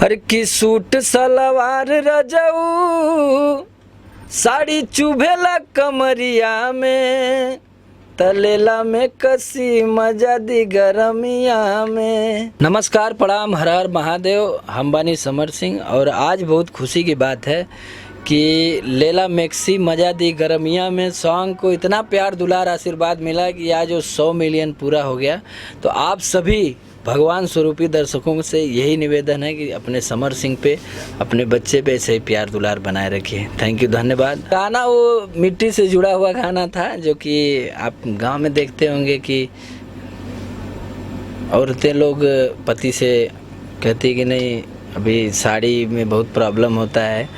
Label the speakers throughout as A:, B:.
A: हर की सूट सलवार रजऊ साड़ी चुभेला कमरिया में तलेला में कसी मजा दी गरमिया में। नमस्कार, प्रणाम, हर हर महादेव। हम बानी समर सिंह और आज बहुत खुशी की बात है कि लेला मैक्सी मजा दी गरमिया में सॉन्ग को इतना प्यार दुलार आशीर्वाद मिला कि आज वो 100 मिलियन पूरा हो गया। तो आप सभी भगवान स्वरूपी दर्शकों से यही निवेदन है कि अपने समर सिंह पे, अपने बच्चे पे ऐसे ही प्यार दुलार बनाए रखिए। थैंक यू, धन्यवाद। गाना वो मिट्टी से जुड़ा हुआ गाना था जो कि आप गांव में देखते होंगे कि औरतें लोग पति से कहती कि नहीं अभी साड़ी में बहुत प्रॉब्लम होता है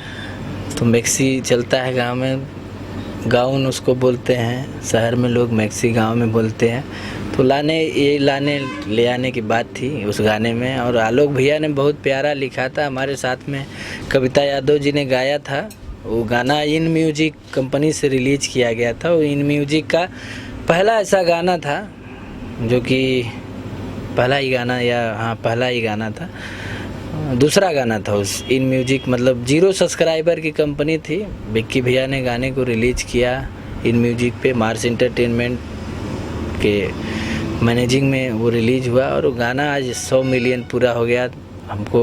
A: तो मैक्सी चलता है गांव में, गाउन उसको बोलते हैं, शहर में लोग मैक्सी गांव में बोलते हैं। तो लाने ले आने की बात थी उस गाने में। और आलोक भैया ने बहुत प्यारा लिखा था, हमारे साथ में कविता यादव जी ने गाया था। वो गाना इन म्यूजिक कंपनी से रिलीज किया गया था। वो इन म्यूजिक का पहला ऐसा गाना था जो कि पहला ही गाना था, दूसरा गाना था उस इन म्यूजिक, मतलब 0 सब्सक्राइबर की कंपनी थी। विक्की भैया ने गाने को रिलीज किया in music Pay, Mars entertainment के मैनेजिंग में वो रिलीज हुआ और वो गाना आज 100 मिलियन पूरा हो गया। हमको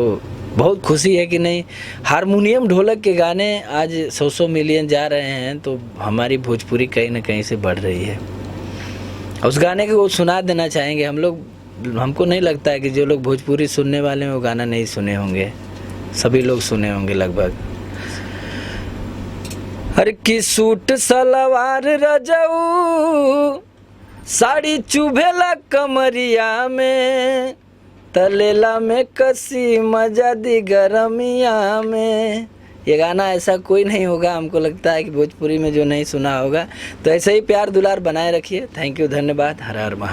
A: बहुत खुशी है कि नहीं, हारमोनियम ढोलक के गाने आज 100 मिलियन जा रहे हैं तो हमारी भोजपुरी कहीं ना कहीं से बढ़ रही है। उस गाने को सुना देना चाहेंगे हम लोग। हमको नहीं लगता है कि जो लोग भोजपुरी सुनने वाले हैं वो गाना नहीं सुने होंगे, सभी लोग सुने होंगे लगभग। हर की सूट सलवार रजऊ साड़ी चुभेला कमरिया में तलेला में कसी मजा दी गरमिया में। ये गाना ऐसा कोई नहीं होगा, हमको लगता है कि भोजपुरी में जो नहीं सुना होगा। तो ऐसे ही प्यार दुलार बनाए रखिए। थैंक यू, धन्यवाद। हर हर महादेव।